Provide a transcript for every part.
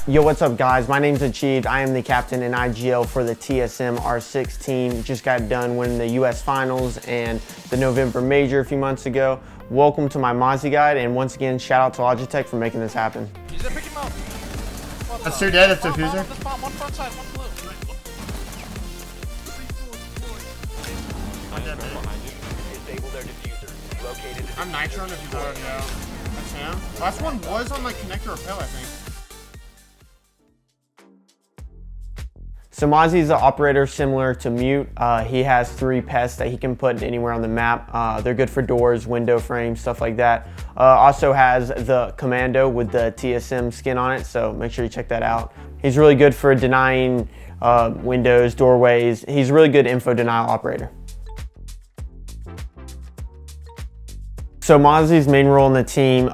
Yo, what's up guys? My name's Achieved. I am the captain in IGL for the TSM R6 team. Just got done winning the US Finals and the November Major a few months ago. Welcome to my Mozzie guide, and once again, shout out to Logitech for making this happen. He's pick him up. That's two dead, that's diffuser. One front side, one blue. I'm Nitro if you already know. That's him. Last one was on like connector or pill, I think. So Mozzie's an operator similar to Mute. He has 3 pests that he can put anywhere on the map. They're good for doors, window frames, stuff like that. Also has the Commando with the TSM skin on it, so make sure you check that out. He's really good for denying windows, doorways. He's a really good info denial operator. So Mozzie's main role in the team,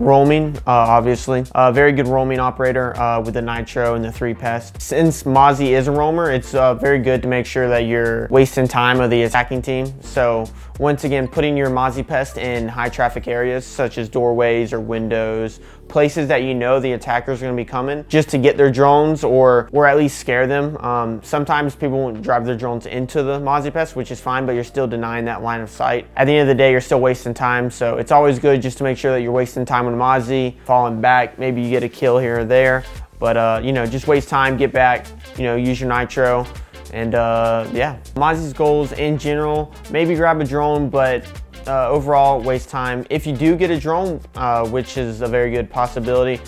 roaming, obviously. Very good roaming operator with the Nitro and the 3 pests. Since Mozzie is a roamer, it's very good to make sure that you're wasting time of the attacking team. So once again, putting your Mozzie pest in high traffic areas such as doorways or windows, places that you know the attackers are going to be coming, just to get their drones or at least scare them. Sometimes people won't drive their drones into the Mozzie pest, which is fine, but you're still denying that line of sight. At the end of the day, you're still wasting time, so it's always good just to make sure that you're wasting time on Mozzie, falling back, maybe you get a kill here or there, but you know, just waste time, get back, you know, use your Nitro, and yeah. Mozzie's goals in general, maybe grab a drone, but overall waste time. If you do get a drone, which is a very good possibility,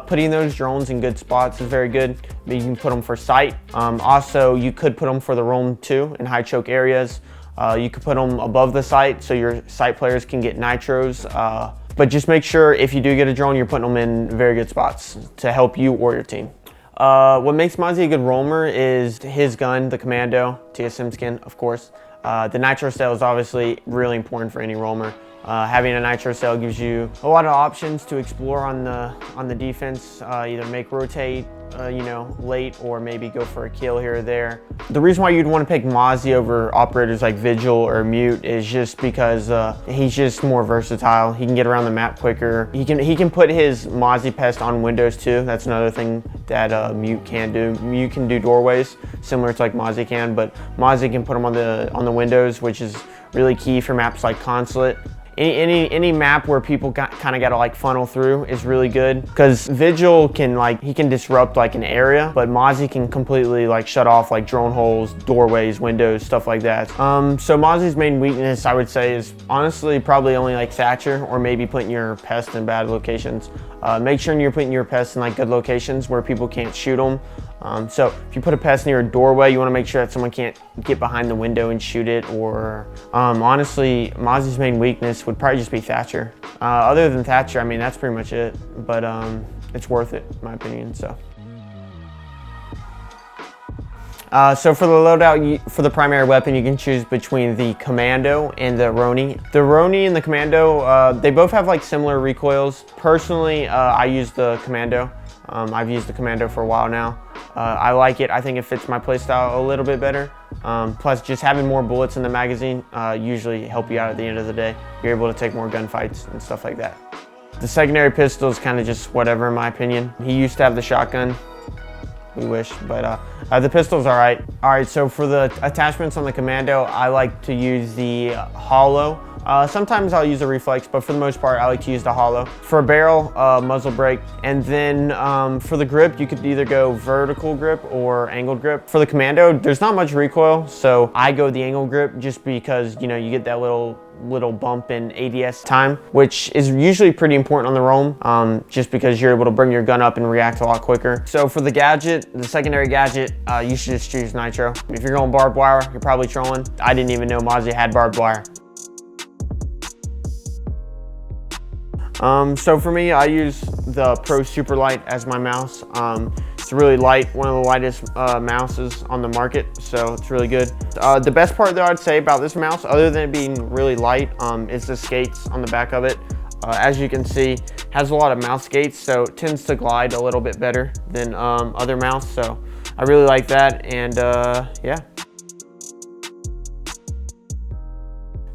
putting those drones in good spots is very good. You can put them for sight. Also, you could put them for the roam too in high choke areas. You could put them above the site so your site players can get nitros. But just make sure if you do get a drone, you're putting them in very good spots to help you or your team. What makes Mozzie a good roamer is his gun, the Commando, TSM skin, of course. The Nitro cell is obviously really important for any roamer. Having a Nitro cell gives you a lot of options to explore on the defense, either make rotate, you know, late, or maybe go for a kill here or there. The reason why you'd want to pick Mozzie over operators like Vigil or Mute is just because he's just more versatile. He can get around the map quicker. He can put his Mozzie pest on windows too. That's another thing that Mute can do. Mute can do doorways, similar to like Mozzie can, but Mozzie can put them on the windows, which is really key for maps like Consulate. Any map where people kind of got to like funnel through is really good, because Vigil can he can disrupt like an area, but Mozzie can completely like shut off like drone holes, doorways, windows, stuff like that. So Mozzie's main weakness, I would say, is honestly probably only like Thatcher, or maybe putting your pest in bad locations. Make sure you're putting your pests in like good locations where people can't shoot them. So if you put a pest near a doorway, you want to make sure that someone can't get behind the window and shoot it. Or honestly, Mozzie's main weakness would probably just be Thatcher. Other than Thatcher, I mean, that's pretty much it. But it's worth it, in my opinion. So for the loadout, for the primary weapon, you can choose between the Commando and the Roni. The Roni and the Commando, they both have like similar recoils. Personally, I use the Commando. I've used the Commando for a while now. I like it. I think it fits my playstyle a little bit better. Plus, just having more bullets in the magazine usually help you out at the end of the day. You're able to take more gunfights and stuff like that. The secondary pistol is kind of just whatever, in my opinion. He used to have the shotgun. We wish, but the pistol's all right. All right, so for the attachments on the Commando, I like to use the hollow. Sometimes I'll use a reflex, but for the most part, I like to use the hollow. For a barrel, muzzle brake, and then for the grip, you could either go vertical grip or angled grip. For the Commando, there's not much recoil, so I go the angled grip just because, you know, you get that little bump in ADS time, which is usually pretty important on the roam, just because you're able to bring your gun up and react a lot quicker. So for the gadget, the secondary gadget, you should just choose Nitro. If you're going barbed wire, you're probably trolling. I didn't even know Mozzie had barbed wire. So for me, I use the Pro Superlight as my mouse. It's really light, one of the lightest mouses on the market, so it's really good. The best part though I'd say about this mouse, other than it being really light, is the skates on the back of it. As you can see, has a lot of mouse skates, so it tends to glide a little bit better than other mouse, so I really like that, and yeah.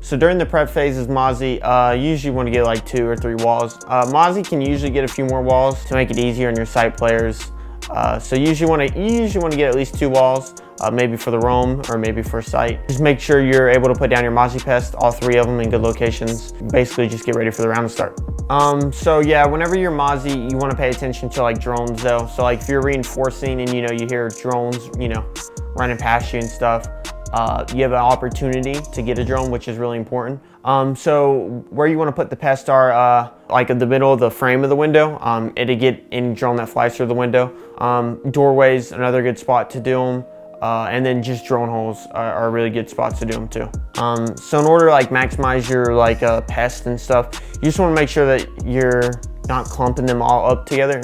So during the prep phases, Mozzie, you usually want to get like 2 or 3 walls. Mozzie can usually get a few more walls to make it easier on your site players. So you usually want to get at least 2 walls, maybe for the roam or maybe for sight. Just make sure you're able to put down your Mozzie pest, all 3 of them in good locations. Basically just get ready for the round to start. So yeah, whenever you're Mozzie, you want to pay attention to like drones though. So like if you're reinforcing and you hear drones, running past you and stuff, you have an opportunity to get a drone, which is really important. So where you want to put the pest are like in the middle of the frame of the window. It'll get any drone that flies through the window. Doorways, another good spot to do them. And then just drone holes are really good spots to do them too. So in order to like maximize your like pest and stuff, you just want to make sure that you're not clumping them all up together.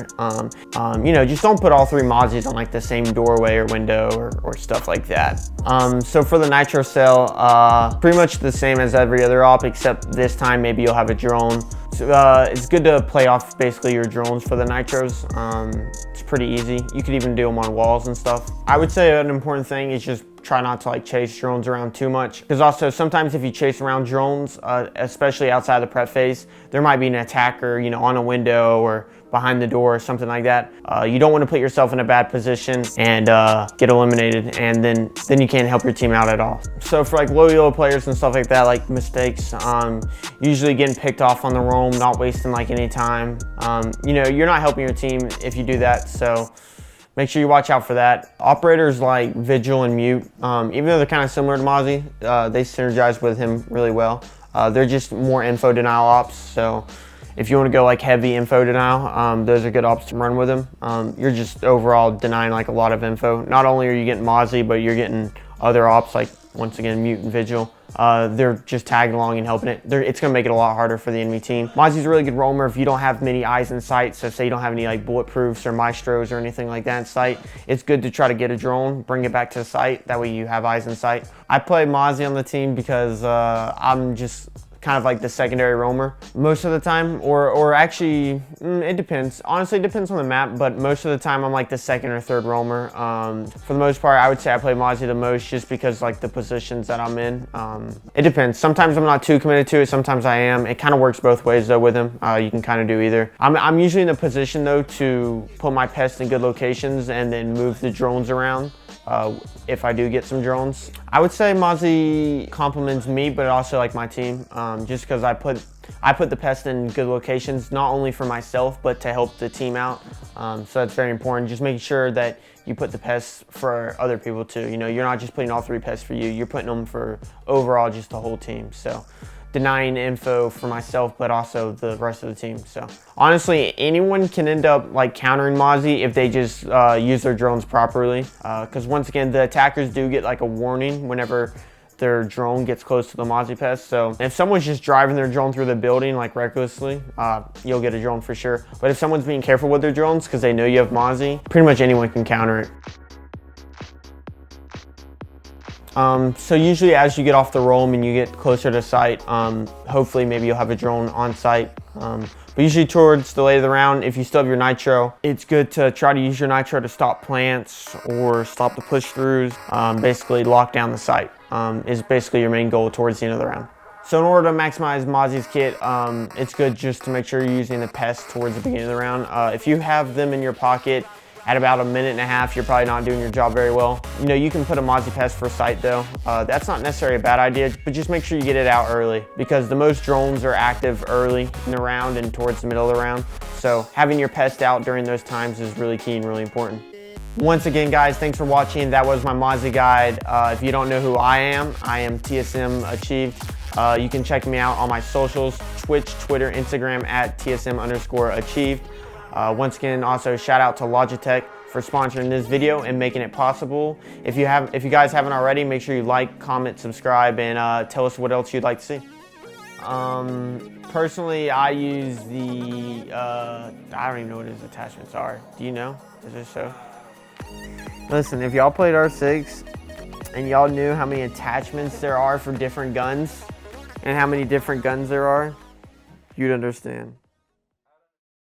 Just don't put all 3 Mozzies on like the same doorway or window or stuff like that. So for the nitro cell, pretty much the same as every other op, except this time maybe you'll have a drone. So, it's good to play off basically your drones for the nitros. It's pretty easy. You could even do them on walls and stuff. I would say an important thing is just try not to like chase drones around too much, because also sometimes if you chase around drones, especially outside the prep phase, there might be an attacker, on a window or behind the door or something like that. You don't want to put yourself in a bad position and get eliminated, and then you can't help your team out at all. So for like low elo players and stuff like that, like mistakes, usually getting picked off on the roam, not wasting like any time. You're not helping your team if you do that, so make sure you watch out for that. Operators like Vigil and Mute, even though they're kind of similar to Mozzie, they synergize with him really well. They're just more info denial ops, so if you want to go like heavy info denial, those are good ops to run with them. You're just overall denying like a lot of info. Not only are you getting Mozzie, but you're getting other ops like, once again, Mute and Vigil. They're just tagging along and helping it. It's gonna make it a lot harder for the enemy team. Mozzie's a really good roamer if you don't have many eyes in sight. So say you don't have any like bulletproofs or maestros or anything like that in sight, it's good to try to get a drone, bring it back to the site. That way you have eyes in sight. I play Mozzie on the team because I'm just kind of like the secondary roamer most of the time, or actually it depends. Honestly, it depends on the map, but most of the time I'm like the 2nd or 3rd roamer. For the most part, I would say I play Mozzie the most just because like the positions that I'm in. It depends. Sometimes I'm not too committed to it, sometimes I am. It kind of works both ways though with him. You can kind of do either. I'm usually in a position though to put my pest in good locations and then move the drones around. If I do get some drones, I would say Mozzie compliments me, but also like my team, just because I put the pest in good locations, not only for myself, but to help the team out. So that's very important. Just making sure that you put the pests for other people too. You're not just putting all 3 pests for you, you're putting them for overall just the whole team. So denying info for myself, but also the rest of the team. So honestly, anyone can end up like countering Mozzie if they just use their drones properly. Because once again, the attackers do get like a warning whenever their drone gets close to the Mozzie pest. So if someone's just driving their drone through the building like recklessly, you'll get a drone for sure. But if someone's being careful with their drones because they know you have Mozzie, pretty much anyone can counter it. So usually as you get off the roam and you get closer to site, hopefully maybe you'll have a drone on site. But usually towards the late of the round, if you still have your nitro, it's good to try to use your nitro to stop plants or stop the push throughs. Basically lock down the site is basically your main goal towards the end of the round. So in order to maximize Mozzie's kit, it's good just to make sure you're using the pests towards the beginning of the round. If you have them in your pocket at about 1.5 minutes, you're probably not doing your job very well. You can put a Mozzie pest for sight though. That's not necessarily a bad idea, but just make sure you get it out early, because the most drones are active early in the round and towards the middle of the round. So having your pest out during those times is really key and really important. Once again, guys, thanks for watching. That was my Mozzie guide. If you don't know who I am TSM Achieved. You can check me out on my socials, Twitch, Twitter, Instagram at TSM_Achieved. Once again, also shout out to Logitech for sponsoring this video and making it possible. If you guys haven't already, make sure you like, comment, subscribe, and tell us what else you'd like to see. Personally, I use the, I don't even know what his attachments are. Do you know? Does it show? Listen, if y'all played R6 and y'all knew how many attachments there are for different guns and how many different guns there are, you'd understand.